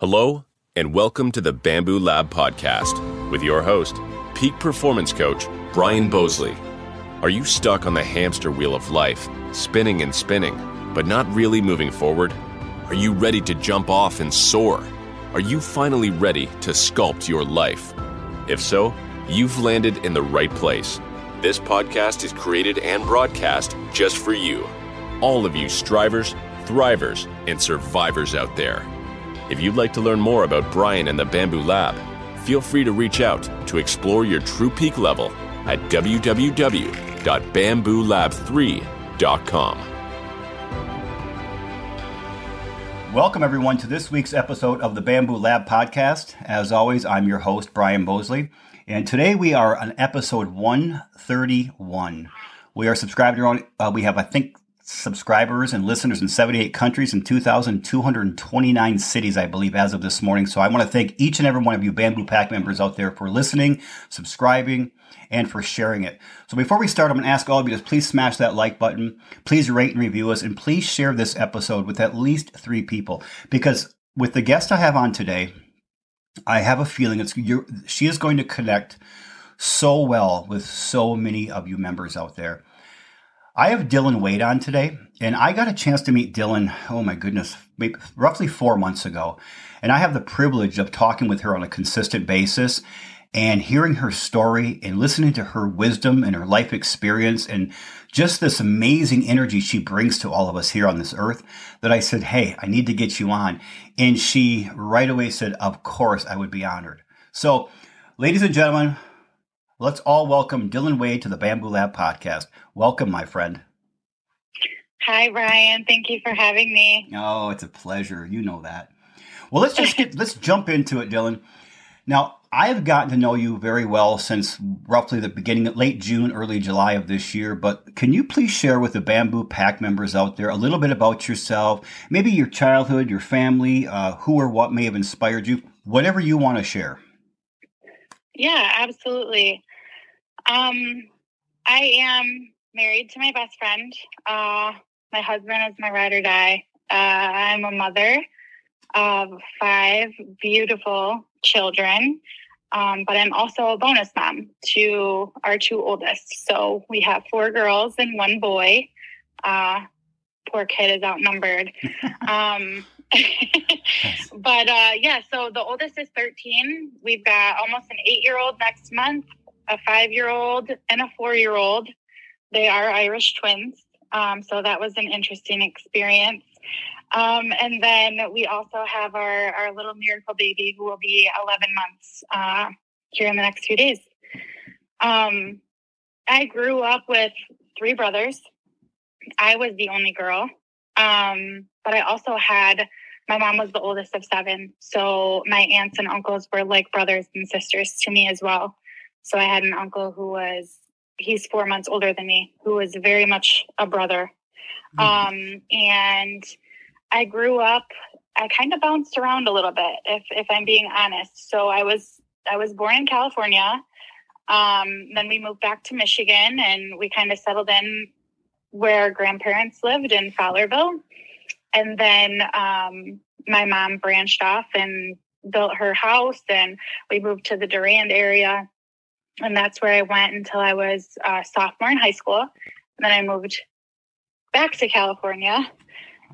Hello, and welcome to the Bamboo Lab podcast with your host, peak performance coach, Brian Bosley. Are you stuck on the hamster wheel of life, spinning and spinning, but not really moving forward? Are you ready to jump off and soar? Are you finally ready to sculpt your life? If so, you've landed in the right place. This podcast is created and broadcast just for you. All of you strivers, thrivers, and survivors out there. If you'd like to learn more about Brian and the Bamboo Lab, feel free to reach out to explore your true peak level at www.bamboolab3.com. Welcome, everyone, to this week's episode of the Bamboo Lab podcast. As always, I'm your host, Brian Bosley, and today we are on episode 131. We are subscribed to we have, I think, subscribers and listeners in 78 countries and 2,229 cities, I believe, as of this morning. So I want to thank each and every one of you Bamboo Pack members out there for listening, subscribing, and for sharing it. So before we start, I'm going to ask all of you to please smash that like button, please rate and review us, and please share this episode with at least 3 people. Because with the guest I have on today, I have a feeling she is going to connect so well with so many of you members out there. I have Dylan Wade on today, and I got a chance to meet Dylan, oh my goodness, roughly 4 months ago. And I have the privilege of talking with her on a consistent basis and hearing her story and listening to her wisdom and her life experience and just this amazing energy she brings to all of us here on this earth that I said, hey, I need to get you on. And she right away said, of course, I would be honored. So, ladies and gentlemen, let's all welcome Dylan Wade to the Bamboo Lab podcast. Welcome, my friend. Hi, Brian. Thank you for having me. Oh, it's a pleasure. You know that. Well, let's jump into it, Dylan. Now, I have gotten to know you very well since roughly the beginning, late June, early July of this year. But can you please share with the Bamboo Pack members out there a little bit about yourself, maybe your childhood, your family, who or what may have inspired you, whatever you want to share? Yeah, absolutely. I am married to my best friend. My husband is my ride or die. I'm a mother of 5 beautiful children, but I'm also a bonus mom to our 2 oldest. So we have 4 girls and 1 boy. Poor kid is outnumbered. But so the oldest is 13. We've got almost an 8-year-old next month, a 5-year-old, and a 4-year-old. They are Irish twins. So that was an interesting experience. And then we also have our little miracle baby who will be 11 months here in the next few days. I grew up with 3 brothers. I was the only girl. But I also my mom was the oldest of 7. So my aunts and uncles were like brothers and sisters to me as well. So I had an uncle he's 4 months older than me, who was very much a brother. And I grew up, I kind of bounced around a little bit, if I'm being honest. So I was born in California. Then we moved back to Michigan and we kind of settled in where our grandparents lived in Fowlerville. And then my mom branched off and built her house, and we moved to the Durand area. And that's where I went until I was a sophomore in high school. And then I moved back to California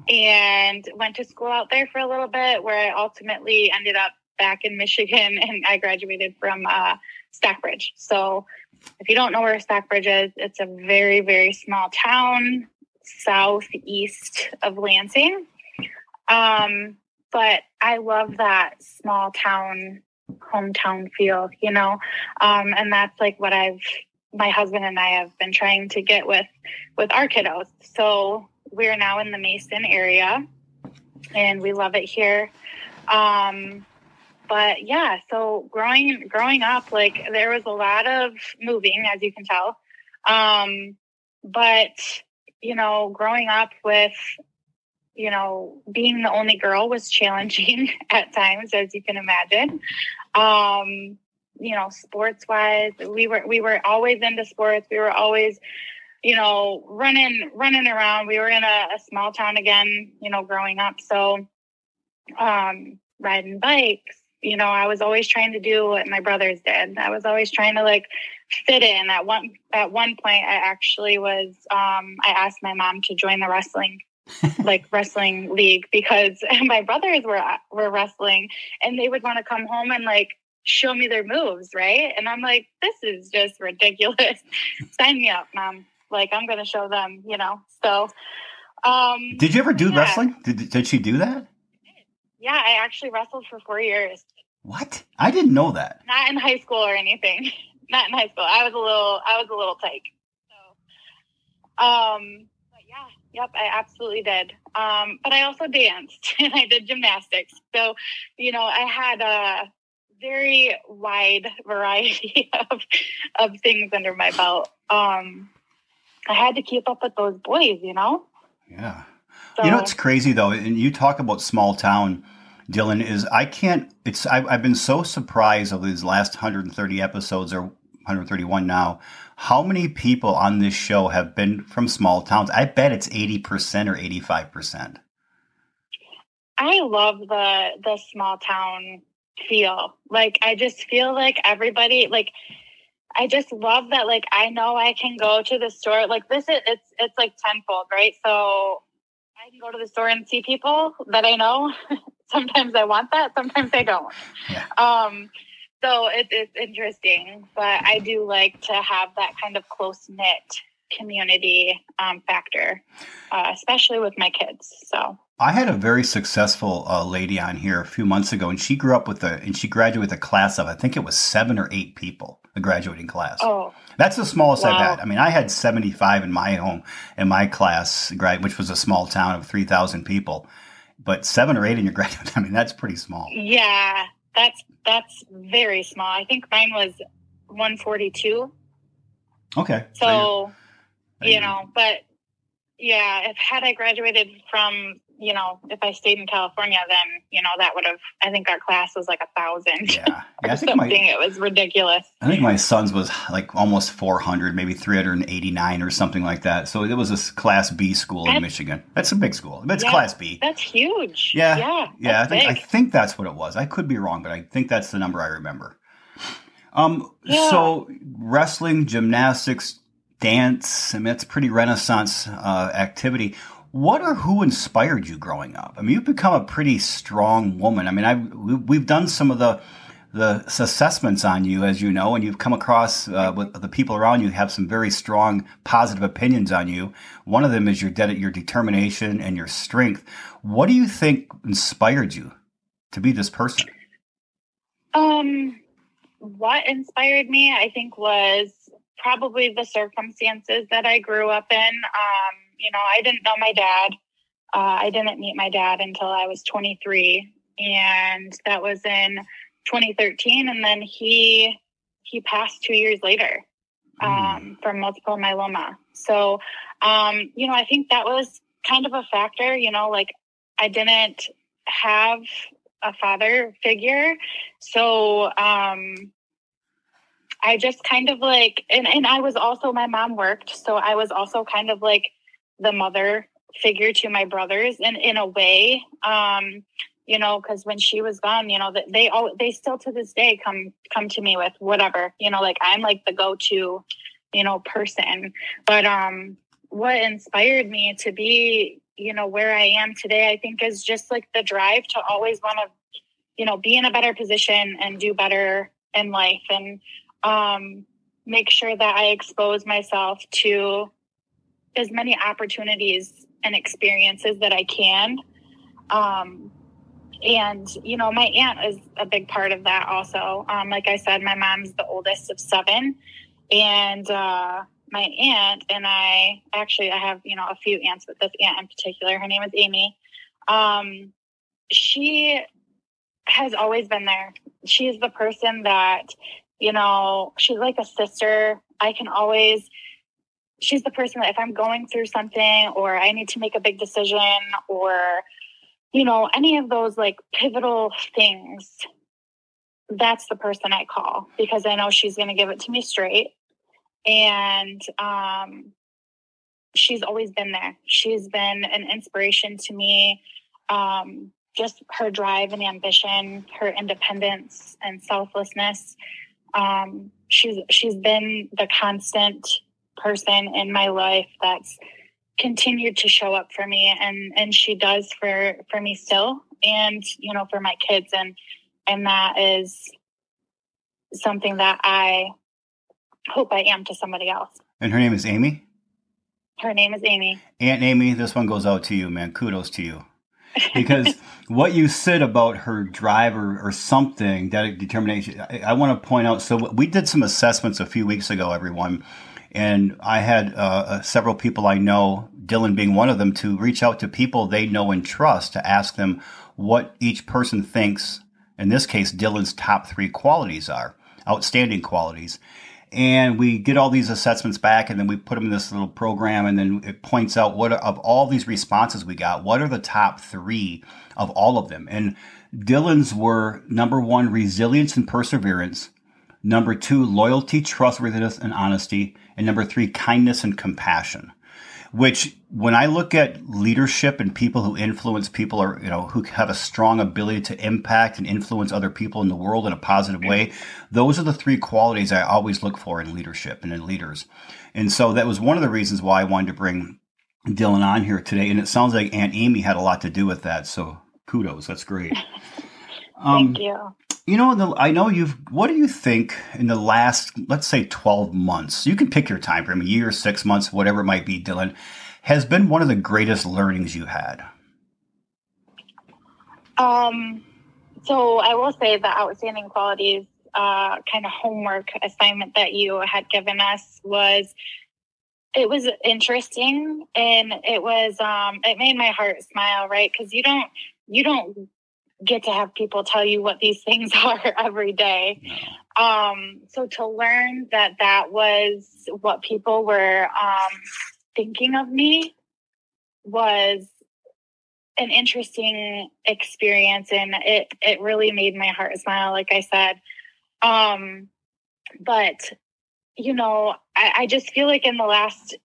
and went to school out there for a little bit, where I ultimately ended up back in Michigan, and I graduated from Stockbridge. So if you don't know where Stockbridge is, it's a very, very small town southeast of Lansing. But I love that small town, hometown feel, and that's like what my husband and I have been trying to get with our kiddos. So we're now in the Mason area and we love it here. But yeah, so growing up, like there was a lot of moving, as you can tell. But growing up with, being the only girl was challenging at times, as you can imagine. Sports wise, we were always into sports. We were always, running around. We were in a small town again, growing up. So, riding bikes. I was always trying to do what my brothers did. I was always trying to like fit in. At one point, I actually was. I asked my mom to join the wrestling league because my brothers were wrestling, and they would want to come home and like show me their moves, right? And I'm like, this is just ridiculous. Sign me up, Mom. Like, I'm going to show them. So. Did you ever do wrestling? Did she do that? Yeah, I actually wrestled for 4 years. What? I didn't know that. Not in high school or anything. Not in high school. I was a little tyke. So, but yeah, yep, I absolutely did. But I also danced and I did gymnastics. So, I had a very wide variety of things under my belt. I had to keep up with those boys, Yeah. So, It's crazy though. And you talk about small town, Dylan, I've been so surprised over these last 130 episodes or 131 now, how many people on this show have been from small towns. I bet it's 80% or 85%. I love the small town feel. Like, I just feel like everybody, like, I just love that. Like, I know I can go to the store. Like, it's like tenfold, right? So I can go to the store and see people that I know. Sometimes I want that. Sometimes I don't. Yeah. So it's interesting, but I do like to have that kind of close knit community factor, especially with my kids. So I had a very successful lady on here a few months ago, and she grew up and she graduated with a class of, I think it was 7 or 8 people, a graduating class. Oh, that's the smallest wow. I've had. I mean, I had 75 in my class, which was a small town of 3,000 people, but 7 or 8 in your graduate. I mean, that's pretty small. Yeah, that's very small. I think mine was 142. Okay. So, but yeah, had I graduated from, if I stayed in California, then, that would have, I think our class was like 1,000. Yeah. I think it was ridiculous. I think my son's was like almost 400, maybe 389 or something like that. So it was a Class B school in Michigan. That's a big school. It's Class B. That's huge. Yeah. Yeah. I think that's what it was. I could be wrong, but I think that's the number I remember. So wrestling, gymnastics, dance, I mean, it's pretty Renaissance activity. What or who inspired you growing up? I mean, you've become a pretty strong woman. I mean, we've done some of the assessments on you, as you know, and you've come across with the people around you have some very strong, positive opinions on you. One of them is your determination and your strength. What do you think inspired you to be this person? What inspired me, I think, was probably the circumstances that I grew up in. I didn't know my dad. I didn't meet my dad until I was 23, and that was in 2013. And then he passed 2 years later from multiple myeloma. So, I think that was kind of a factor. Like, I didn't have a father figure, so I just kind of like, and I was also, my mom worked, so I was also kind of like the mother figure to my brothers in a way, because when she was gone, they still to this day come to me with whatever, like I'm like the go-to, person. But what inspired me to be, where I am today, I think is just like the drive to always want to, be in a better position and do better in life, and make sure that I expose myself to as many opportunities and experiences that I can. And, my aunt is a big part of that also. Like I said, my mom's the oldest of 7, and my aunt and I have, a few aunts, but this aunt in particular, her name is Amy. She has always been there. She's the person that, she's like a sister. She's the person that if I'm going through something or I need to make a big decision or, any of those like pivotal things, that's the person I call, because I know she's going to give it to me straight. And she's always been there. She's been an inspiration to me, just her drive and ambition, her independence and selflessness. She's been the constant person in my life that's continued to show up for me, and she does for me still, and, you know, for my kids. And that is something that I hope I am to somebody else. And her name is Amy? Her name is Amy. Aunt Amy, this one goes out to you, man. Kudos to you. Because what you said about her drive or something, that determination, I want to point out. So we did some assessments a few weeks ago, everyone. And I had several people I know, Dylan being one of them, to reach out to people they know and trust to ask them what each person thinks, in this case, Dylan's top 3 qualities are, outstanding qualities. And we get all these assessments back, and then we put them in this little program, and then it points out of all these responses we got, what are the top 3 of all of them? And Dylan's were, number 1, resilience and perseverance. Number 2, loyalty, trustworthiness, and honesty. And number 3, kindness and compassion. Which, when I look at leadership and people who influence people, or, you know, who have a strong ability to impact and influence other people in the world in a positive way, those are the 3 qualities I always look for in leadership and in leaders. And so that was one of the reasons why I wanted to bring Dylan on here today. And it sounds like Aunt Amy had a lot to do with that. So kudos. That's great. Thank you. You know, I know what do you think in the last, let's say 12 months, you can pick your time frame, a year, 6 months, whatever it might be, Dylan, has been one of the greatest learnings you had? So I will say the outstanding qualities, kind of homework assignment that you had given us it was interesting, and it made my heart smile, right? Because you don't get to have people tell you what these things are every day. So to learn that was what people were thinking of me was an interesting experience, and it really made my heart smile, like I said. But, you know, I just feel like in the last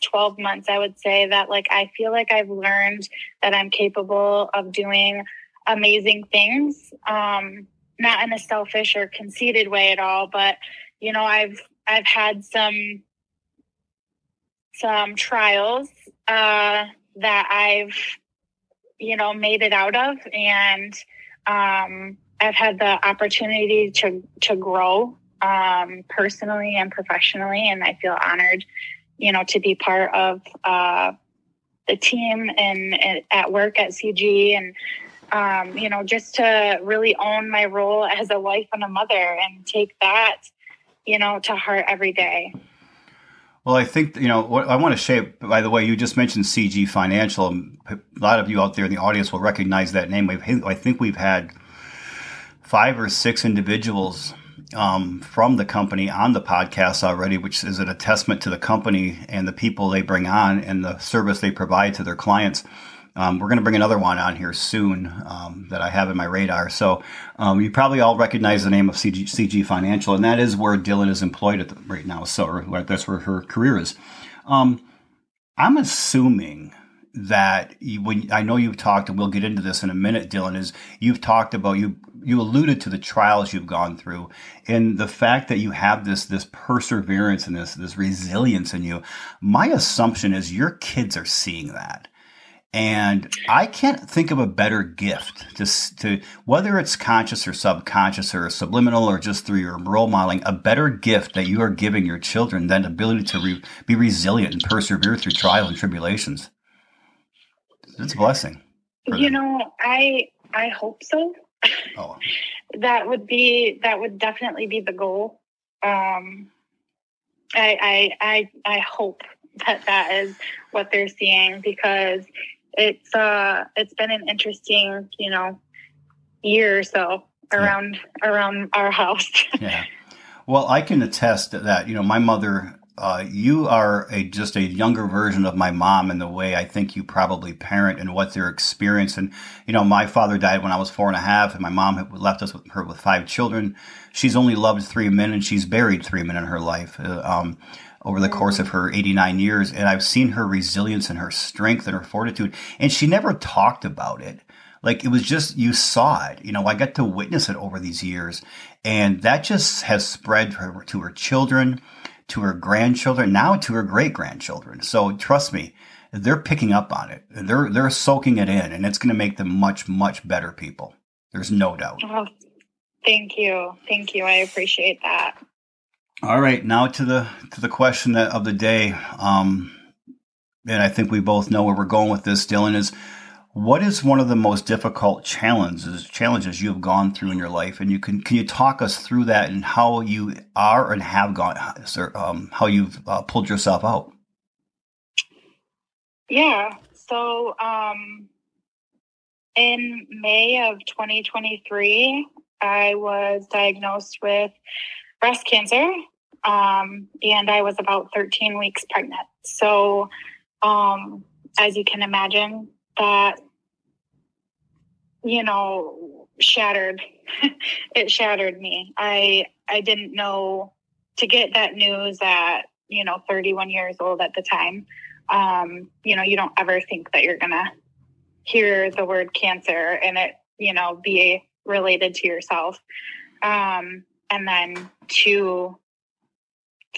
12 months, I would say that, like, I feel like I've learned that I'm capable of doing amazing things, not in a selfish or conceited way at all, but, you know, I've had some trials that I've, you know, made it out of, and I've had the opportunity to grow personally and professionally, and I feel honored, you know, to be part of the team and at work at CG, and you know, just to really own my role as a wife and a mother, and take that, you know, to heart every day. Well, I think, you know, what I want to share, by the way, you just mentioned CG Financial. A lot of you out there in the audience will recognize that name. I think we've had 5 or 6 individuals from the company on the podcast already, which is a testament to the company and the people they bring on and the service they provide to their clients. We're going to bring another one on here soon that I have in my radar. So you probably all recognize the name of CG Financial, and that is where Dylan is employed right now. So that's where her career is. I'm assuming that I know you've talked, and we'll get into this in a minute, Dylan, is you've talked about, you alluded to the trials you've gone through, and the fact that you have this perseverance and this resilience in you. My assumption is your kids are seeing that. And I can't think of a better gift to whether it's conscious or subconscious or subliminal or just through your role modeling, a better gift that you are giving your children than the ability to be resilient and persevere through trials and tribulations. It's a blessing. You know, I hope so. Oh. That would definitely be the goal. I hope that is what they're seeing, because it's been an interesting, you know, year or so around our house. Yeah. Well, I can attest to that. You know, my mother, you are just a younger version of my mom in the way I think you probably parent and what they're experiencing. You know, my father died when I was 4.5, and my mom left us with 5 children. She's only loved 3 men, and she's buried 3 men in her life. Over the course of her 89 years. And I've seen her resilience and her strength and her fortitude. And she never talked about it Like it was just, you saw it. I got to witness it over these years, and that just has spread to her children, to her grandchildren, now to her great grandchildren. So trust me, they're picking up on it. They're soaking it in, and it's going to make them much, much better people. There's no doubt. Oh, thank you. Thank you. I appreciate that. All right. Now to the question of the day. And I think we both know where we're going with this, Dylan, is what is one of the most difficult challenges you have gone through in your life? And can you talk us through that and how you are and have gone, how you've pulled yourself out? Yeah. So in May of 2023, I was diagnosed with breast cancer, and I was about 13 weeks pregnant. So as you can imagine, that, shattered, it shattered me. I didn't know, to get that news at, 31 years old at the time. You don't ever think that you're going to hear the word cancer and it, be related to yourself. And then to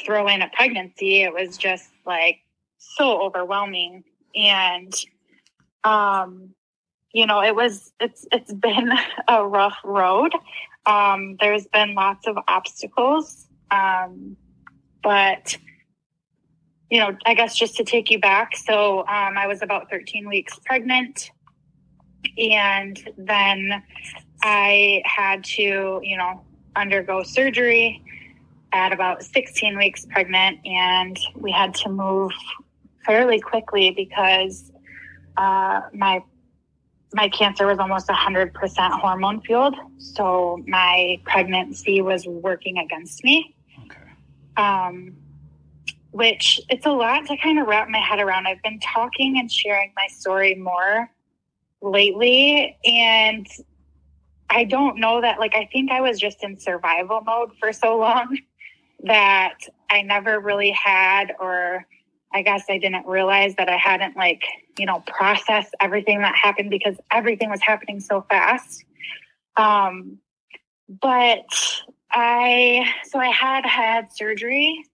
throw in a pregnancy, it was just like so overwhelming. And, it's been a rough road. There's been lots of obstacles. But, I guess just to take you back. So, I was about 13 weeks pregnant, and then I had to, undergo surgery at about 16 weeks pregnant, and we had to move fairly quickly because my cancer was almost 100% hormone fueled. So my pregnancy was working against me. Okay. Which it's a lot to kind of wrap my head around. I've been talking and sharing my story more lately, and I don't know that, I think I was just in survival mode for so long that I never really had, or I guess I didn't realize that I hadn't processed everything that happened because everything was happening so fast. But I had surgery,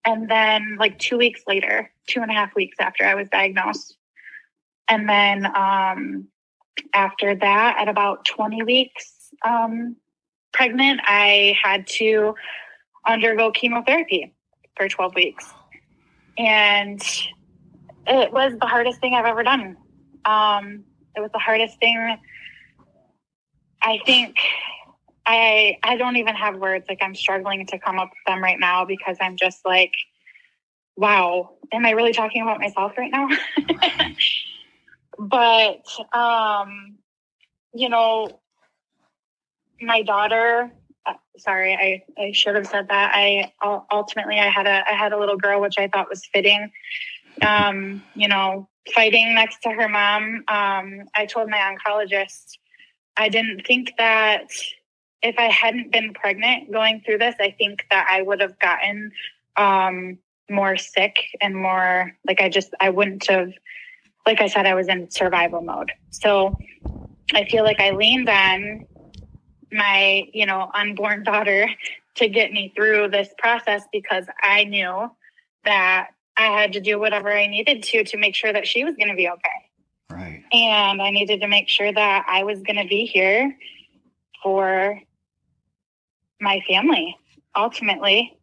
and then 2 weeks later, 2.5 weeks after I was diagnosed. And then, after that, at about 20 weeks, pregnant, I had to undergo chemotherapy for 12 weeks. And it was the hardest thing I've ever done. It was the hardest thing. I think I don't even have words. I'm struggling to come up with them right now because I'm just wow, am I really talking about myself right now? But, my daughter, sorry, I should have said that. Ultimately I had a little girl, which I thought was fitting. Fighting next to her mom. I told my oncologist, I didn't think that if I hadn't been pregnant going through this, I think that I would have gotten, more sick and more I wouldn't have, like I said, I was in survival mode. So I feel like I leaned on my, unborn daughter to get me through this process because I knew that I had to do whatever I needed to make sure that she was going to be okay. Right. And I needed to make sure that I was going to be here for my family, ultimately.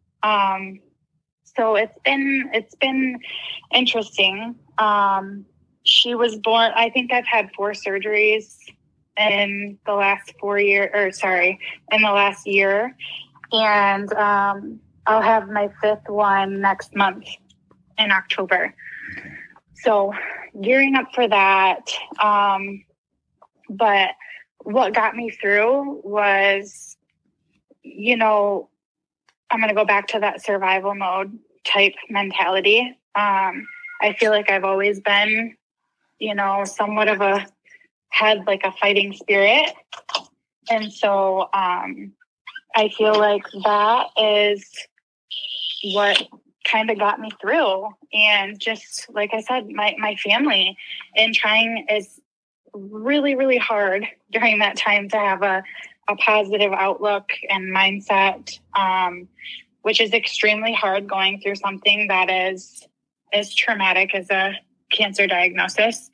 So it's been interesting. She was born, I think I've had 4 surgeries in the last in the last year. And I'll have my 5th one next month in October. Okay. So gearing up for that. But what got me through was, I'm going to go back to that survival mode type mentality. I feel like I've always been, somewhat of a fighting spirit. And so I feel like that is what kind of got me through. And just like I said, my family, and trying as really, really hard during that time to have a positive outlook and mindset, which is extremely hard going through something that is as traumatic as a cancer diagnosis.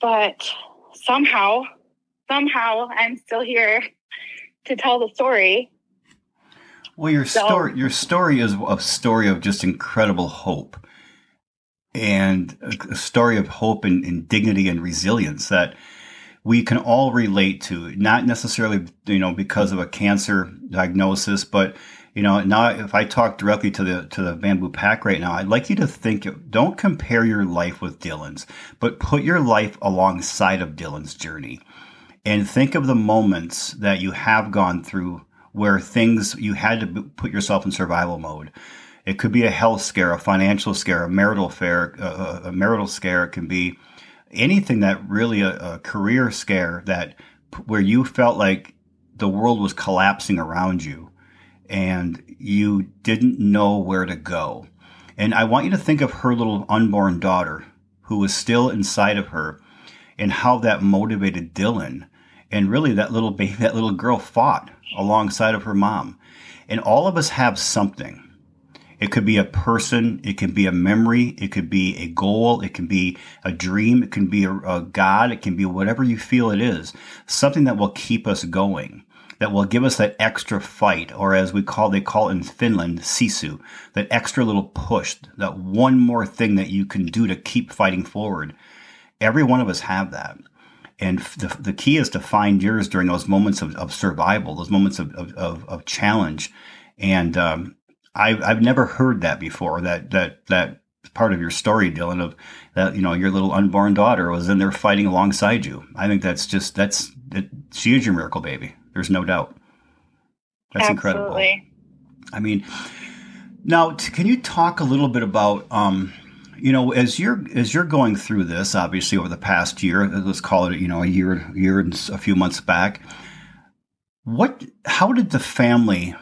But somehow I'm still here to tell the story. Well, your story is a story of just incredible hope, and a story of hope and dignity and resilience that we can all relate to, not necessarily, because of a cancer diagnosis, but, now if I talk directly to the Bamboo Pack right now, I'd like you to think, don't compare your life with Dylan's, but put your life alongside of Dylan's journey and think of the moments that you have gone through where you had to put yourself in survival mode. It could be a health scare, a financial scare, a marital scare. It can be anything that really a career scare where you felt like the world was collapsing around you and you didn't know where to go. And I want you to think of her little unborn daughter who was still inside of her and how that motivated Dylan. And really that little baby, that little girl fought alongside of her mom. And all of us have something. It could be a person, it can be a memory, it could be a goal, it can be a dream, it can be a God, it can be whatever you feel it is. Something that will keep us going, that will give us that extra fight, or as they call in Finland, sisu, that extra little push, that one more thing that you can do to keep fighting forward. Every one of us have that. And the key is to find yours during those moments of survival, those moments of challenge. And I've never heard that before, that part of your story, Dylan, of that, your little unborn daughter was in there fighting alongside you. I think she is your miracle baby. There's no doubt. That's Absolutely. Incredible. I mean, now can you talk a little bit about, as you're going through this, obviously over the past year, let's call it, a year and a few months back, how did the family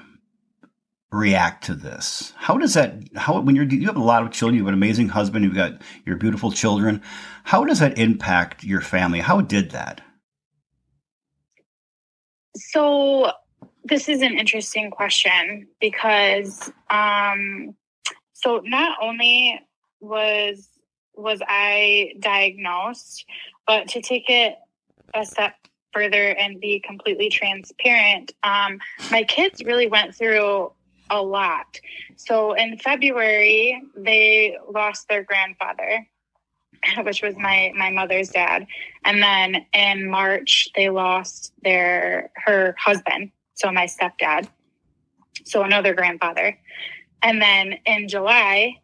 react to this? When you have a lot of children, you have an amazing husband, you've got your beautiful children. How does that impact your family? How did that? So this is an interesting question because, so not only was I diagnosed, but to take it a step further and be completely transparent, my kids really went through a lot. So in February, they lost their grandfather, which was my mother's dad. And then in March, they lost her husband, so my stepdad, so another grandfather. And then in July,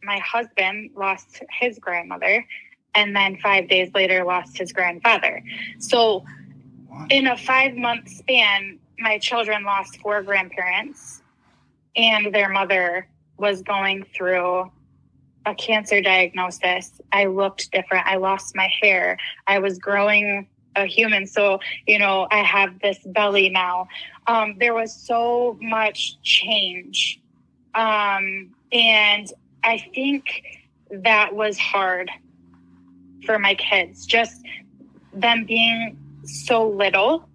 my husband lost his grandmother, and then 5 days later lost his grandfather. So in a 5-month span, my children lost 4 grandparents, and their mother was going through a cancer diagnosis. I looked different. I lost my hair. I was growing a human. So, I have this belly now. There was so much change. And I think that was hard for my kids, just them being so little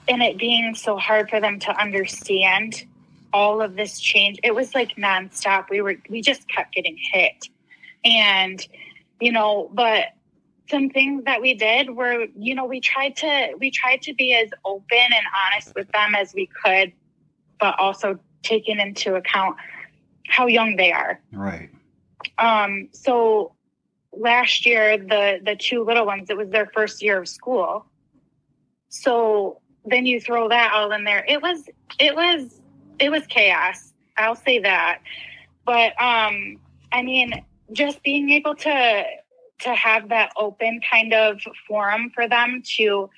and it being so hard for them to understand all of this change. It was like nonstop. We just kept getting hit. And, but some things that we did were, we tried to be as open and honest with them as we could, but also taking into account how young they are. Right. So last year, the 2 little ones, it was their first year of school. So then you throw that all in there. It was chaos. I'll say that. But, just being able to have that open kind of forum for them to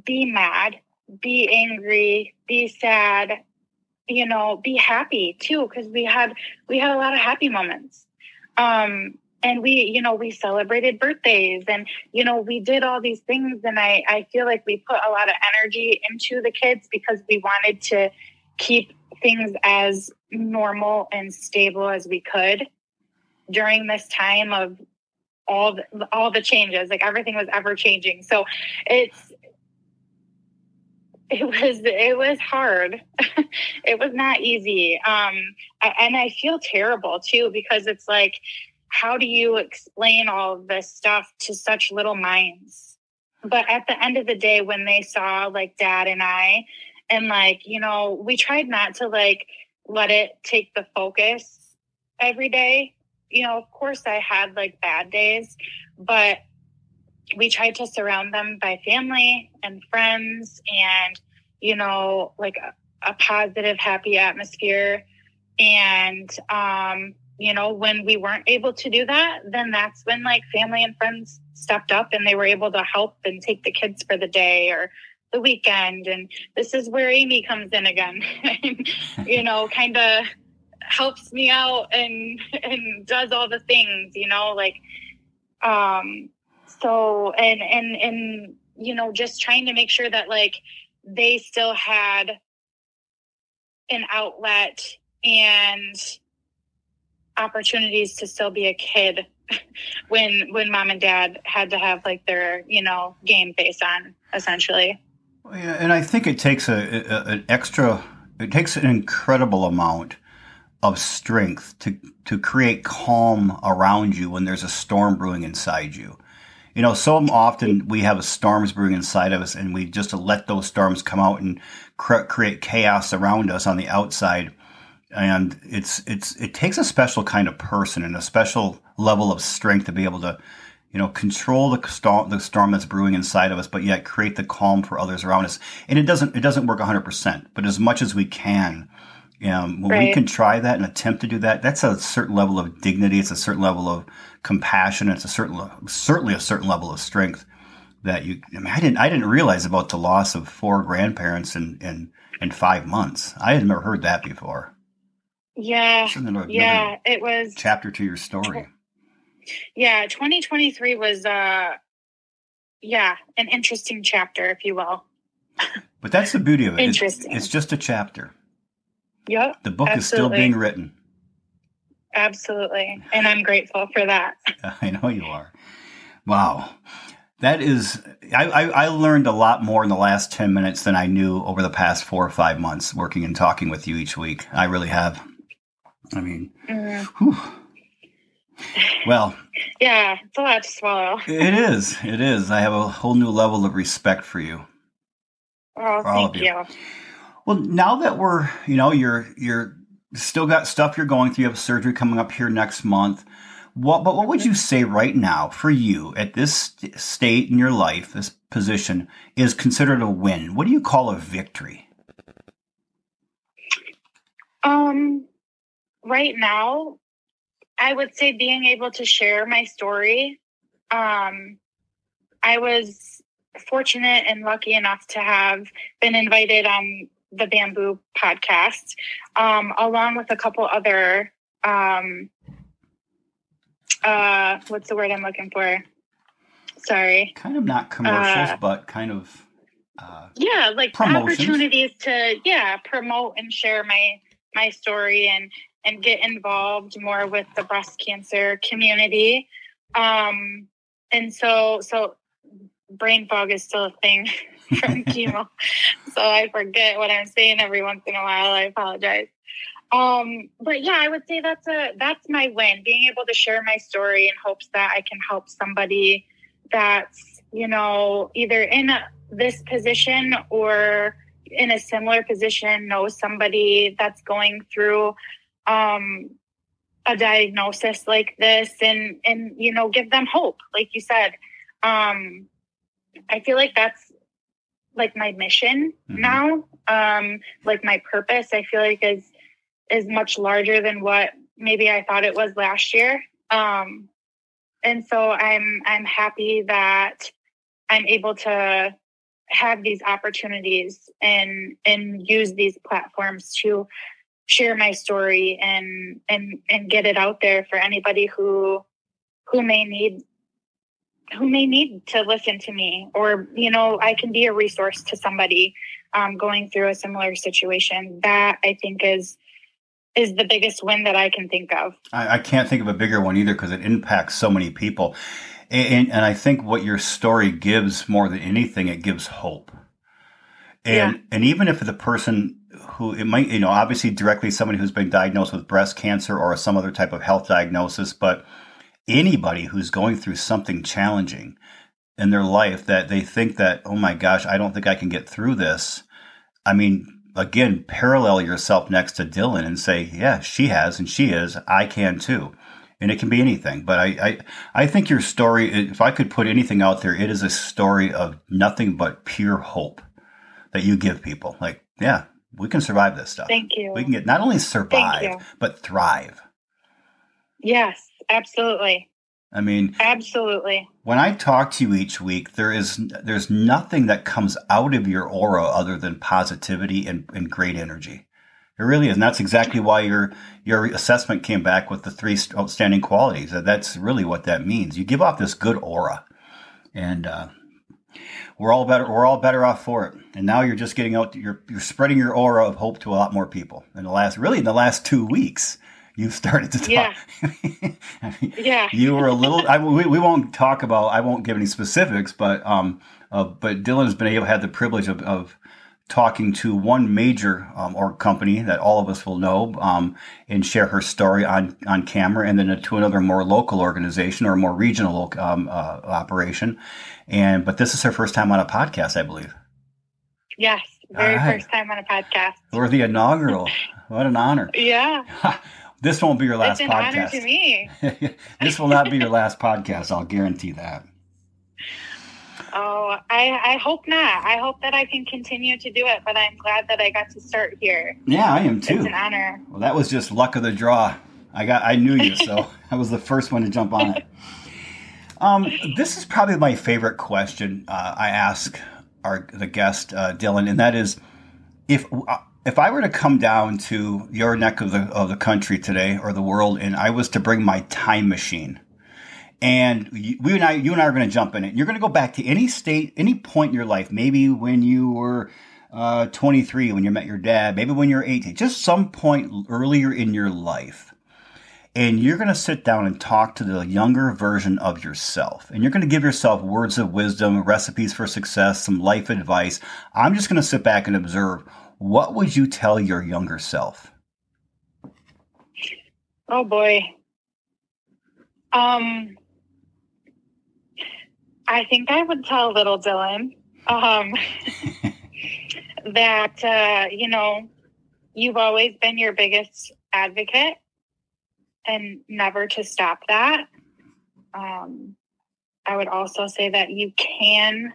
be mad, be angry, be sad, be happy too, because we had a lot of happy moments. And we celebrated birthdays and, we did all these things. And I feel like we put a lot of energy into the kids because we wanted to keep things as normal and stable as we could during this time of all the changes, like everything was ever changing. So it was hard. It was not easy. And I feel terrible too, because it's like, how do you explain all of this stuff to such little minds? But at the end of the day, when they saw like Dad and I, and like, you know, we tried not to like let it take the focus every day. You know, of course I had like bad days, but we tried to surround them by family and friends and, you know, like a positive, happy atmosphere. And, you know, when we weren't able to do that, then that's when like family and friends stepped up and they were able to help and take the kids for the day or the weekend. And this is where Amy comes in again, you know, kind of helps me out and does all the things, you know, like, so, and, you know, just trying to make sure that like they still had an outlet and opportunities to still be a kid when Mom and Dad had to have like their, you know, game face on, essentially. Yeah, and I think it takes an incredible amount of strength to create calm around you when there's a storm brewing inside you. You know, so often we have storms brewing inside of us, and we just let those storms come out and create chaos around us on the outside. And it takes a special kind of person and a special level of strength to be able to, you know, control the storm that's brewing inside of us, but yet create the calm for others around us. And it doesn't work 100%, but as much as we can. When we can try that and attempt to do that, that's a certain level of dignity. It's a certain level of compassion. It's certainly a certain level of strength that I didn't realize about the loss of 4 grandparents in 5 months. I had never heard that before. Yeah. Yeah. It was chapter to your story. Yeah. 2023 was, an interesting chapter, if you will. But that's the beauty of it. Interesting. It's just a chapter. Yep. The book is still being written. Absolutely. And I'm grateful for that. I know you are. Wow. That is, I learned a lot more in the last 10 minutes than I knew over the past 4 or 5 months working and talking with you each week. I really have. I mean, whew. Well. Yeah, it's a lot to swallow. It is. I have a whole new level of respect for you. Oh, thank you. Well, now that we're, you know, you're still got stuff you're going through. You have surgery coming up here next month. But what would you say right now for you at this state in your life, this position, is considered a win? What do you call a victory? Right now, I would say being able to share my story. I was fortunate and lucky enough to have been invited on the Bamboo podcast, along with a couple other, what's the word I'm looking for? Sorry. Kind of not commercials, but kind of, like promotions. Opportunities to, promote and share my story and get involved more with the breast cancer community. And so brain fog is still a thing from chemo. So I forget what I'm saying every once in a while. I apologize. But yeah, I would say that's my win, being able to share my story in hopes that I can help somebody that's, you know, either in this position or in a similar position, knows somebody that's going through, a diagnosis like this and, you know, give them hope. Like you said, I feel like that's like my mission now. Like my purpose, I feel like is much larger than what maybe I thought it was last year. And so I'm happy that I'm able to have these opportunities and use these platforms to share my story and get it out there for anybody who may need to listen to me, or, you know, I can be a resource to somebody going through a similar situation. That I think is is the biggest win that I can think of. I can't think of a bigger one either, because it impacts so many people. And I think what your story gives more than anything, it gives hope. And even if the person who it might, obviously directly somebody who's been diagnosed with breast cancer or some other type of health diagnosis, but anybody who's going through something challenging in their life that they think that, oh my gosh, I don't think I can get through this. I mean, again, parallel yourself next to Dylan and say, yeah, she has and she is, I can too. And it can be anything. But I think your story, if I could put anything out there, it is a story of nothing but pure hope that you give people. Like, yeah, we can survive this stuff. Thank you. We can get not only survive, but thrive. Yes, absolutely. I mean, absolutely. When I talk to you each week, there's nothing that comes out of your aura other than positivity and great energy. It really is. And that's exactly why your assessment came back with the 3 outstanding qualities. That's really what that means. You give off this good aura, and we're all better off for it. And now you're just getting out. You're spreading your aura of hope to a lot more people. In the last 2 weeks, you've started to talk. Yeah. Yeah. You were a little. We won't talk about. I won't give any specifics, but Dylan has been had the privilege of talking to one major or company that all of us will know and share her story on camera, and then to another more local organization or more regional operation. But this is her first time on a podcast, I believe. Yes, first time on a podcast. We're the inaugural. What an honor. Yeah. This won't be your last podcast. It's an honor to me. This will not be your last podcast. I'll guarantee that. Oh, I hope not. I hope that I can continue to do it, but I'm glad that I got to start here. Yeah, I am too. It's an honor. Well, that was just luck of the draw. I knew you, so I was the first one to jump on it. This is probably my favorite question I ask the guest, Dylan, and that is, if I were to come down to your neck of the country today or the world, and I was to bring my time machine, and you and I are going to jump in it. You're going to go back to any state, any point in your life, maybe when you were 23, when you met your dad, maybe when you're 18, just some point earlier in your life. And you're going to sit down and talk to the younger version of yourself. And you're going to give yourself words of wisdom, recipes for success, some life advice. I'm just going to sit back and observe. What would you tell your younger self? Oh, boy. I think I would tell little Dylan that, you've always been your biggest advocate and never to stop that. I would also say that you can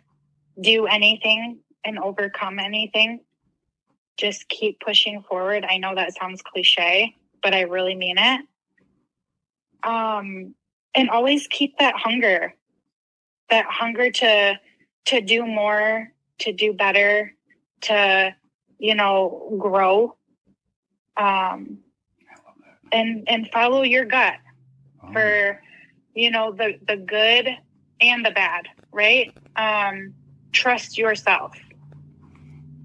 do anything and overcome anything. Just keep pushing forward. I know that sounds cliche, but I really mean it. And always keep that hunger to do more, to do better, to, grow, and follow your gut for, the good and the bad, right? Trust yourself.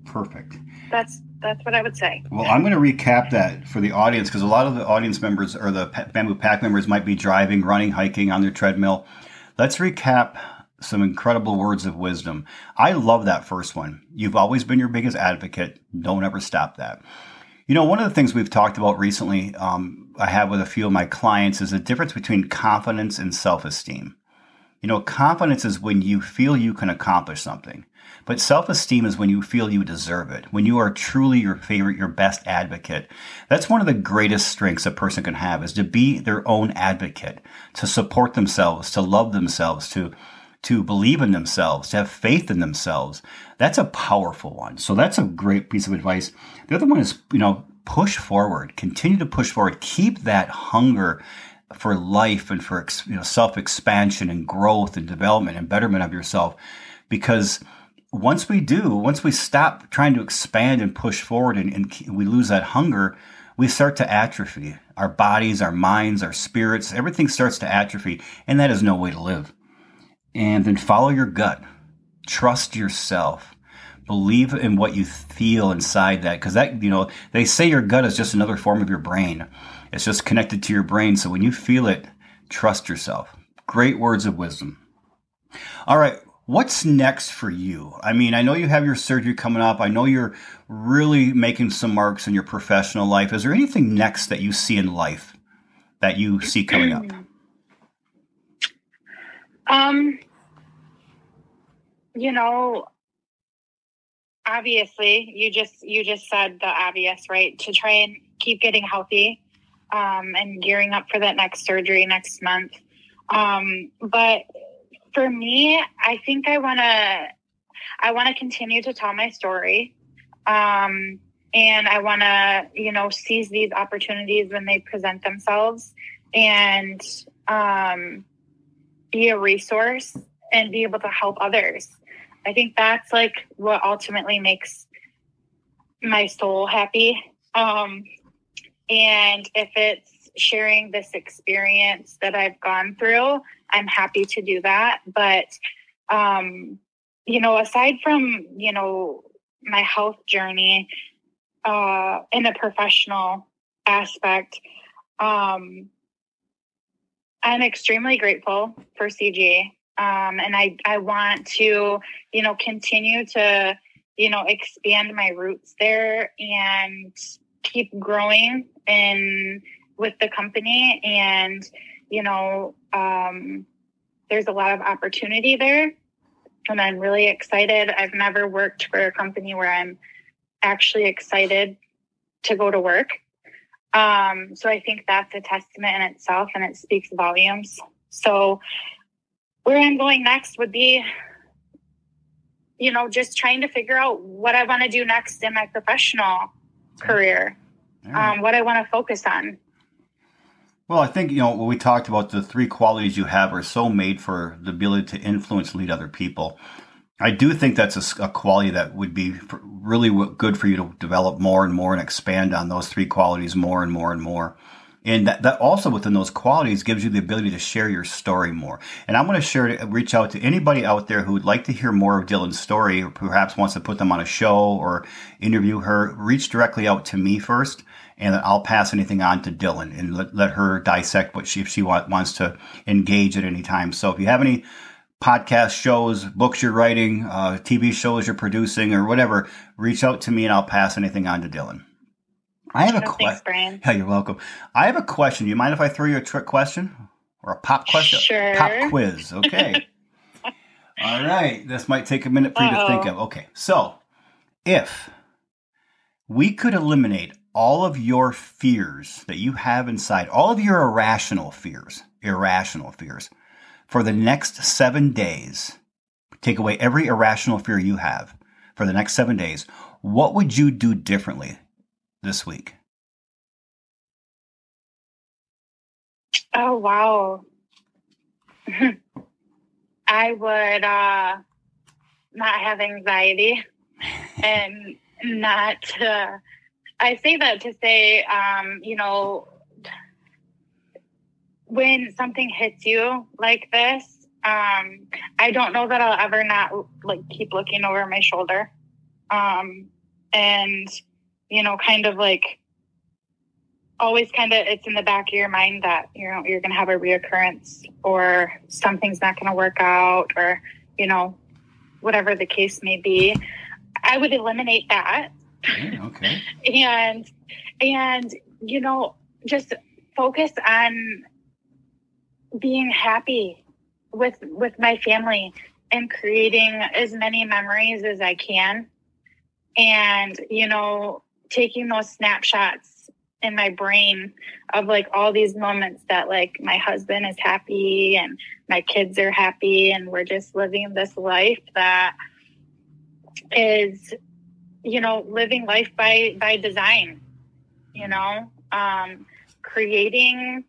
Perfect. That's what I would say. Well, I'm going to recap that for the audience, because a lot of the audience members or the Bamboo Pack members might be driving, running, hiking on their treadmill. Let's recap some incredible words of wisdom. I love that first one. You've always been your biggest advocate. Don't ever stop that. One of the things we've talked about recently, I have with a few of my clients, is the difference between confidence and self-esteem. Confidence is when you feel you can accomplish something. But self-esteem is when you feel you deserve it, when you are truly your best advocate. That's one of the greatest strengths a person can have, is to be their own advocate, to support themselves, to love themselves, to believe in themselves, to have faith in themselves. That's a powerful one. So that's a great piece of advice. The other one is, push forward, continue to push forward, keep that hunger for life and for self-expansion and growth and development and betterment of yourself. Because once we stop trying to expand and push forward and we lose that hunger, we start to atrophy. Our bodies, our minds, our spirits, everything starts to atrophy, and that is no way to live. And then follow your gut. Trust yourself. Believe in what you feel inside that, because that, they say your gut is just another form of your brain. It's just connected to your brain. So when you feel it, trust yourself. Great words of wisdom. All right. What's next for you? I mean, I know you have your surgery coming up. I know you're really making some marks in your professional life. Is there anything next that you see in life that you see coming up? Obviously you just said the obvious, right? To try and keep getting healthy, and gearing up for that next surgery next month. But for me, I think I want to continue to tell my story. And I want to, seize these opportunities when they present themselves, and, be a resource and be able to help others. I think that's like what ultimately makes my soul happy. And if it's sharing this experience that I've gone through, I'm happy to do that. But, aside from, my health journey, in a professional aspect, I'm extremely grateful for CG. And I want to, continue to, expand my roots there and keep growing with the company. And, there's a lot of opportunity there, and I'm really excited. I've never worked for a company where I'm actually excited to go to work. So I think that's a testament in itself, and it speaks volumes. So where I'm going next would be, just trying to figure out what I want to do next in my professional career, what I want to focus on. Well, I think, when we talked about the 3 qualities you have are so made for the ability to influence and lead other people. I do think that's a quality that would be really good for you to develop more and more and expand on those 3 qualities more and more and more. And that also within those qualities gives you the ability to share your story more. And I'm going to reach out to anybody out there who would like to hear more of Dylan's story, or perhaps wants to put them on a show or interview her. Reach directly out to me first, and then I'll pass anything on to Dylan and let her dissect if she wants to engage at any time. So if you have any podcast shows, books you're writing, TV shows you're producing, or whatever, reach out to me and I'll pass anything on to Dylan. I have a question. Thanks, Brian. Yeah, you're welcome. I have a question. Do you mind if I throw you a trick question or a pop question? Sure. Pop quiz. Okay. All right. This might take a minute for you to think of. Okay. So if we could eliminate all of your fears that you have inside, all of your irrational fears, for the next 7 days, take away every irrational fear you have for the next 7 days, what would you do differently this week? Oh, wow. I would not have anxiety and not, I say that to say, when something hits you like this, I don't know that I'll ever not keep looking over my shoulder. And, kind of always it's in the back of your mind that, you're going to have a reoccurrence or something's not going to work out or, whatever the case may be. I would eliminate that. Okay. and, just focus on being happy with my family and creating as many memories as I can. And, taking those snapshots in my brain of all these moments that my husband is happy and my kids are happy and we're just living this life that is, living life by design, creating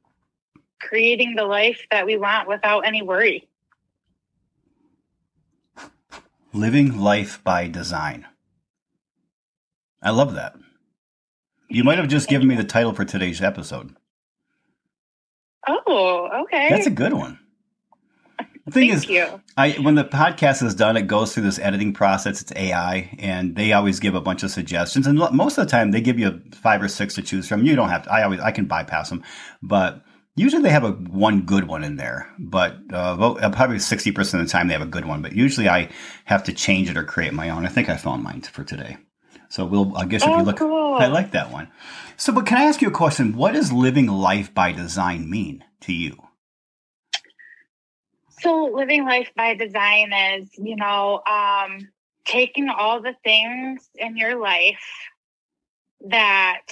the life that we want without any worry. Living life by design. I love that. You might have just given me the title for today's episode. Oh, okay. That's a good one. The thing Thank is, you. when the podcast is done, it goes through this editing process. It's AI, and they always give a bunch of suggestions. And most of the time, they give you 5 or 6 to choose from. You don't have to. I can bypass them, but usually they have one good one in there. But probably 60% of the time they have a good one. But usually I have to change it or create my own. I think I found mine for today. So I guess if you look, cool. I like that one. So, but can I ask you a question? What does living life by design mean to you? So living life by design is, taking all the things in your life that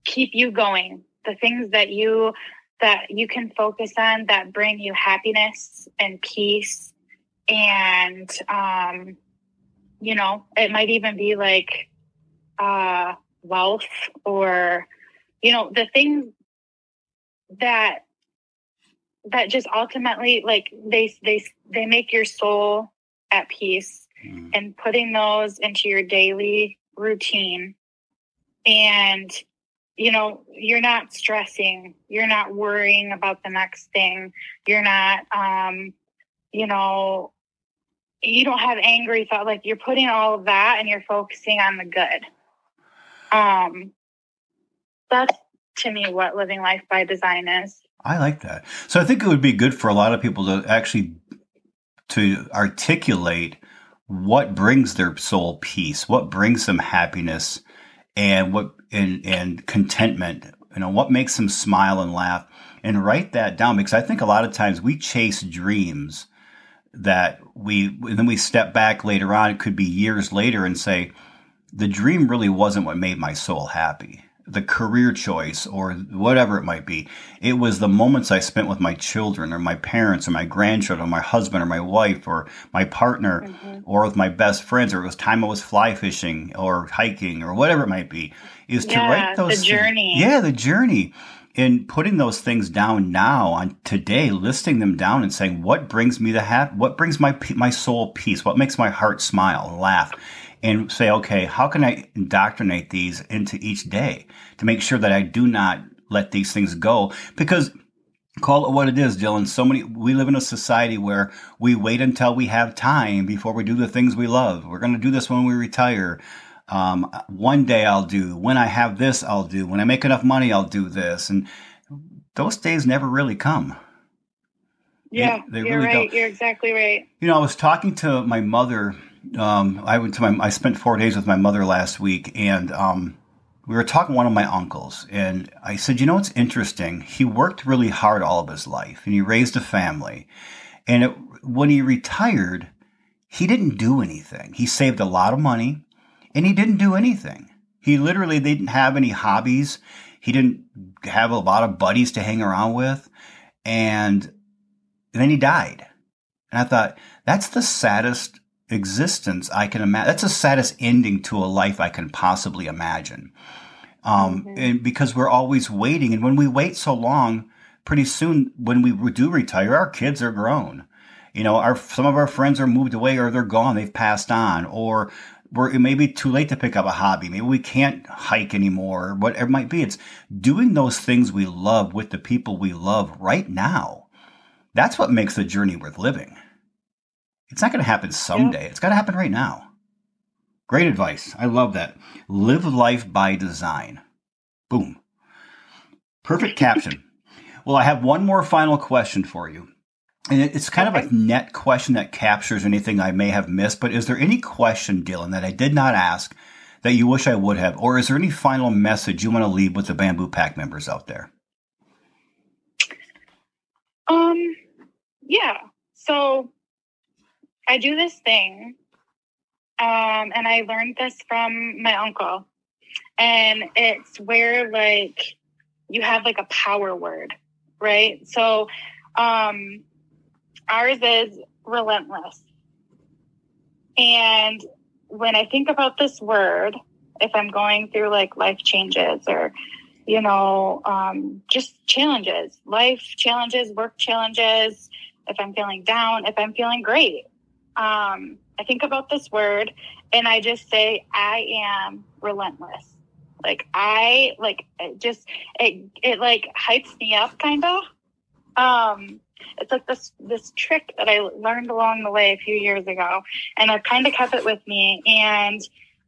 keep you going, the things that you can focus on that bring you happiness and peace. And, it might even be like wealth or, the things that just ultimately, like, they make your soul at peace, and putting those into your daily routine. And, you're not stressing, you're not worrying about the next thing. You're not, you don't have angry thought, like you're putting all of that and you're focusing on the good. That's to me what living life by design is. I like that. So I think it would be good for a lot of people to actually to articulate what brings their soul peace, what brings them happiness, and and contentment. What makes them smile and laugh, and write that down, because I think a lot of times we chase dreams that then we step back later on. It could be years later and say, the dream really wasn't what made my soul happy. The career choice or whatever it might be. It was the moments I spent with my children or my parents or my grandchildren or my husband or my wife or my partner, or with my best friends, or it was time I was fly fishing or hiking or whatever it might be, is to write those the journey. The journey. And putting those things down now on today, listing them down and saying, what brings me what brings my soul peace? What makes my heart smile and laugh? And say, okay, how can I indoctrinate these into each day to make sure that I do not let these things go? Because call it what it is, Dylan. We live in a society where we wait until we have time before we do the things we love. We're going to do this when we retire. One day I'll do. When I have this, I'll do. When I make enough money, I'll do this. And those days never really come. Yeah, they you're really right. don't. You're exactly right. I was talking to my mother. I spent 4 days with my mother last week, and we were talking to one of my uncles, and I said, it's interesting. He worked really hard all of his life, and he raised a family. And when he retired, he didn't do anything. He saved a lot of money, and he didn't do anything. He literally didn't have any hobbies. He didn't have a lot of buddies to hang around with, and then he died. And I thought, that's the saddest existence I can imagine. That's the saddest ending to a life I can possibly imagine. And because we're always waiting, and when we wait so long, pretty soon when we do retire, our kids are grown. Some of our friends are moved away, or they're gone, they've passed on, or it may be too late to pick up a hobby. Maybe we can't hike anymore, or whatever it might be. It's doing those things we love with the people we love right now. That's what makes the journey worth living. It's not going to happen someday. It's got to happen right now. Great advice. I love that. Live life by design. Boom. Perfect caption. Well, I have one more final question for you. And it's kind of a net question that captures anything I may have missed. But is there any question, Dylan, that I did not ask that you wish I would have? Or is there any final message you want to leave with the Bamboo Pack members out there? Yeah. So I do this thing, and I learned this from my uncle, and it's where you have a power word, right? So, ours is relentless. And when I think about this word, if I'm going through life changes or, just challenges, life challenges, work challenges, if I'm feeling down, if I'm feeling great, I think about this word and I just say, I am relentless. It hypes me up kind of. it's like this trick that I learned along the way a few years ago, and I've kind of kept it with me. And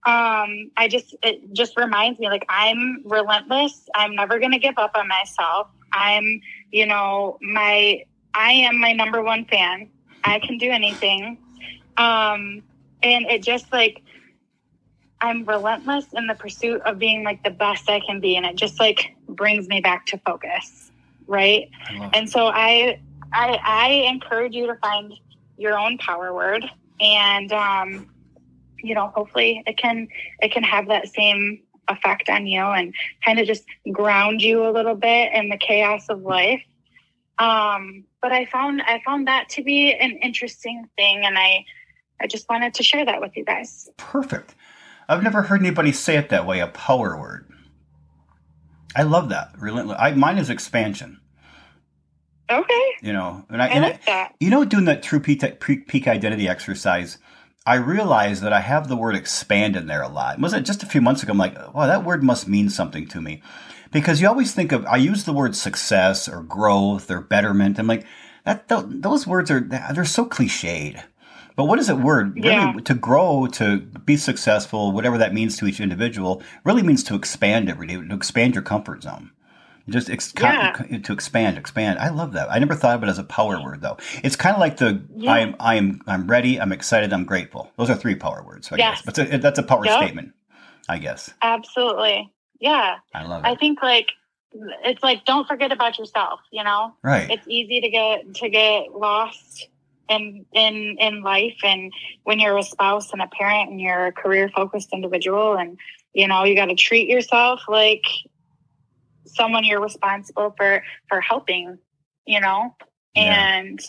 it just reminds me, like, I'm relentless. I'm never going to give up on myself. I am my number one fan. I can do anything. And it just, like, I'm relentless in the pursuit of being, like, the best I can be. And it just, like, brings me back to focus. Right. And so I encourage you to find your own power word, and, hopefully it can have that same effect on you and kind of just ground you a little bit in the chaos of life. But I found that to be an interesting thing, and I just wanted to share that with you guys. Perfect. I've never heard anybody say it that way, a power word. I love that. Relentless. Mine is expansion. Okay. I like that. Doing that true peak identity exercise, I realized that I have the word expand in there a lot. Was it just a few months ago? I'm like, wow, that word must mean something to me. Because you always think I use the word success or growth or betterment. I'm like, those words they're so cliched. But what is it word? Really, to grow, to be successful, whatever that means to each individual, really means to expand every day, to expand your comfort zone. Just to expand. I love that. I never thought of it as a power word, though. It's kind of like I'm ready, I'm excited, I'm grateful. Those are 3 power words, I guess. But that's a power statement, I guess. Absolutely. Yeah. I love it. I think, like, it's like, don't forget about yourself, Right. It's easy to get lost in life, and when you're a spouse and a parent and you're a career focused individual, and you got to treat yourself like someone you're responsible for helping, and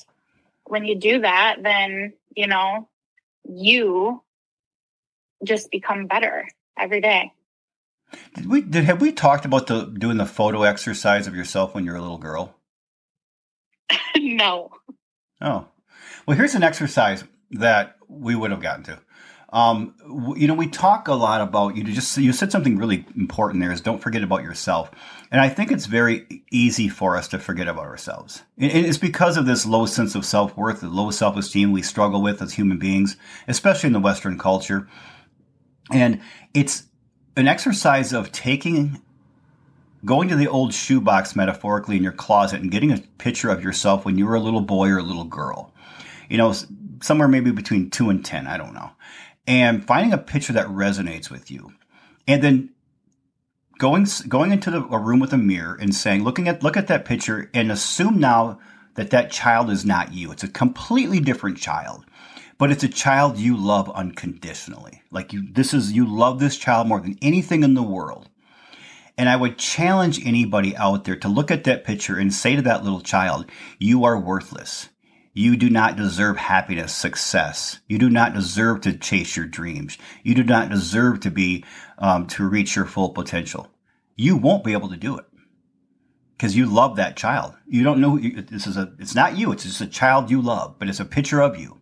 when you do that, then you just become better every day. Have we talked about doing the photo exercise of yourself when you're a little girl? No. Oh, well, here's an exercise that we would have gotten to. We talk a lot about, you said something really important there, is don't forget about yourself. And I think it's very easy for us to forget about ourselves. And it's because of this low sense of self-worth, the low self-esteem we struggle with as human beings, especially in the Western culture. And it's an exercise of going to the old shoebox, metaphorically, in your closet and getting a picture of yourself when you were a little boy or a little girl. Somewhere maybe between 2 and 10, I don't know. And finding a picture that resonates with you. And then going into a room with a mirror and saying, look at that picture, and assume now that child is not you. It's a completely different child. But it's a child you love unconditionally. Like you love this child more than anything in the world. And I would challenge anybody out there to look at that picture and say to that little child, you are worthless. You do not deserve happiness, success. You do not deserve to chase your dreams. You do not deserve to to reach your full potential. You won't be able to do it because you love that child. You don't know it's not you. It's just a child you love, but it's a picture of you.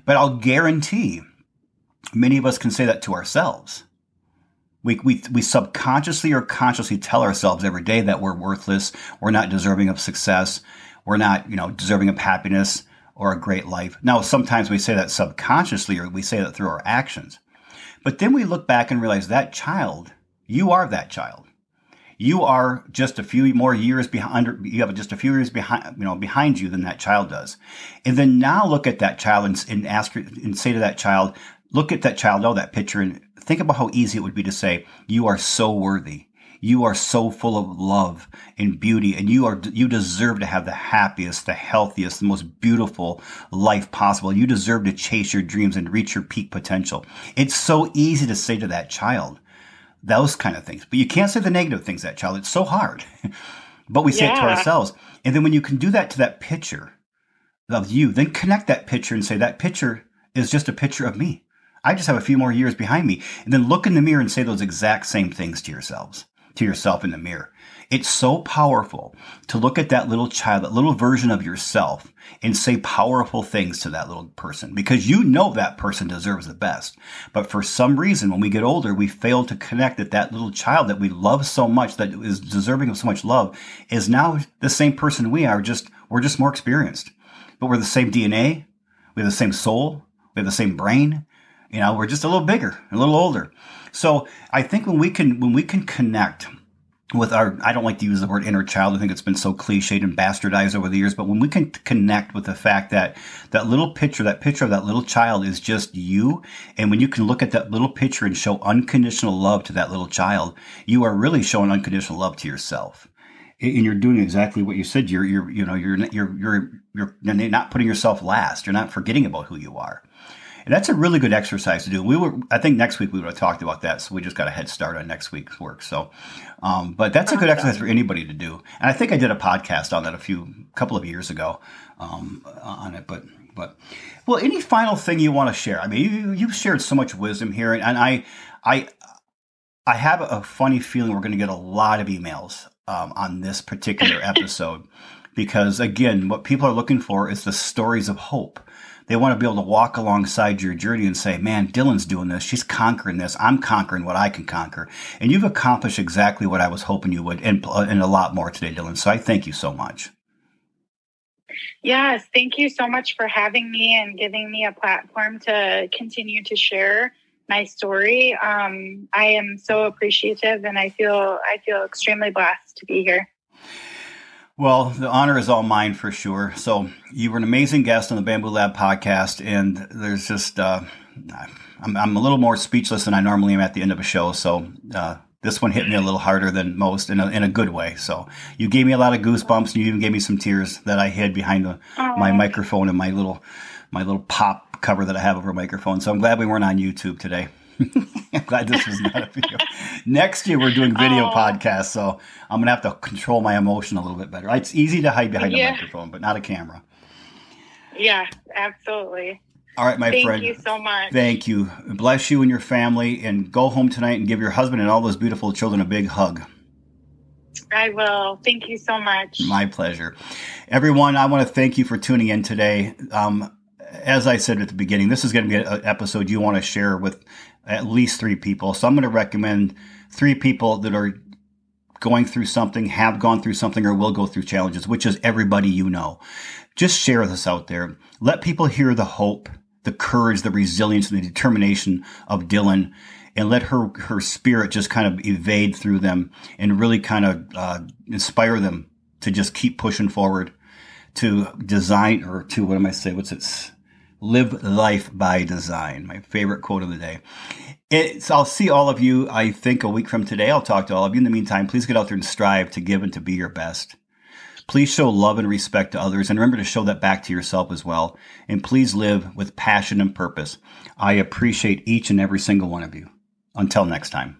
But I'll guarantee many of us can say that to ourselves. We subconsciously or consciously tell ourselves every day that we're worthless. We're not deserving of success. We're not, deserving of happiness or a great life. Now, sometimes we say that subconsciously, or we say that through our actions. But then we look back and realize that child, you are that child. You are just a few more years behind. You have just a few years behind you than that child does. And then now look at that child and ask her and say to that child, look at that child, that picture, and think about how easy it would be to say, you are so worthy. You are so full of love and beauty, and you deserve to have the happiest, the healthiest, the most beautiful life possible. You deserve to chase your dreams and reach your peak potential. It's so easy to say to that child those kind of things, but you can't say the negative things to that child. It's so hard, but we say it to ourselves. And then when you can do that to that picture of you, then connect that picture and say that picture is just a picture of me. I just have a few more years behind me. And then look in the mirror and say those exact same things to yourself in the mirror. It's so powerful to look at that little child, that little version of yourself, and say powerful things to that little person, because you know that person deserves the best. But for some reason, when we get older, we fail to connect that little child that we love so much, that is deserving of so much love, is now the same person we are, just We're just more experienced, but we're the same DNA. We have the same soul. We have the same brain. We're just a little bigger, a little older. So I think when we can connect with our, I don't like to use the word inner child. I think it's been so cliched and bastardized over the years. But when we can connect with the fact that that picture of that little child is just you, and when you can look at that little picture and show unconditional love to that little child, you are really showing unconditional love to yourself. And you're doing exactly what you said. You're not putting yourself last. You're not forgetting about who you are. And that's a really good exercise to do. I think next week we would have talked about that, so we just got a head start on next week's work. So, but that's a good exercise for anybody to do. And I think I did a podcast on that a couple of years ago, on it. But well, any final thing you want to share? I mean, you've shared so much wisdom here, and I have a funny feeling we're going to get a lot of emails on this particular episode, because again, what people are looking for is the stories of hope. They want to be able to walk alongside your journey and say, man, Dylan's doing this. She's conquering this. I'm conquering what I can conquer. And you've accomplished exactly what I was hoping you would, and a lot more today, Dylan. So I thank you so much. Yes, thank you so much for having me and giving me a platform to continue to share my story. I am so appreciative, and I feel extremely blessed to be here. Well, the honor is all mine for sure. So you were an amazing guest on the Bamboo Lab podcast, and there's just I'm a little more speechless than I normally am at the end of a show. So this one hit me a little harder than most in a good way. So you gave me a lot of goosebumps, and you even gave me some tears that I hid behind my microphone and my little pop cover that I have over a microphone. So I'm glad we weren't on YouTube today. I'm glad this was not a video. Next year, we're doing video podcasts, so I'm going to have to control my emotion a little bit better. It's easy to hide behind a microphone, but not a camera. Yeah, absolutely. All right, my friend. Thank you so much. Thank you. Bless you and your family, and go home tonight and give your husband and all those beautiful children a big hug. I will. Thank you so much. My pleasure. Everyone, I want to thank you for tuning in today. As I said at the beginning, this is going to be an episode you want to share with at least 3 people. So I'm going to recommend 3 people that are going through something, have gone through something, or will go through challenges, which is everybody you know. Just share this out there. Let people hear the hope, the courage, the resilience, and the determination of Dylan, and let her spirit just kind of evade through them and really kind of inspire them to just keep pushing forward, to design, or to, what am I saying? Live life by design. My favorite quote of the day. I'll see all of you, I think, a week from today. I'll talk to all of you. In the meantime, please get out there and strive to give and to be your best. Please show love and respect to others, and remember to show that back to yourself as well. And please live with passion and purpose. I appreciate each and every single one of you. Until next time.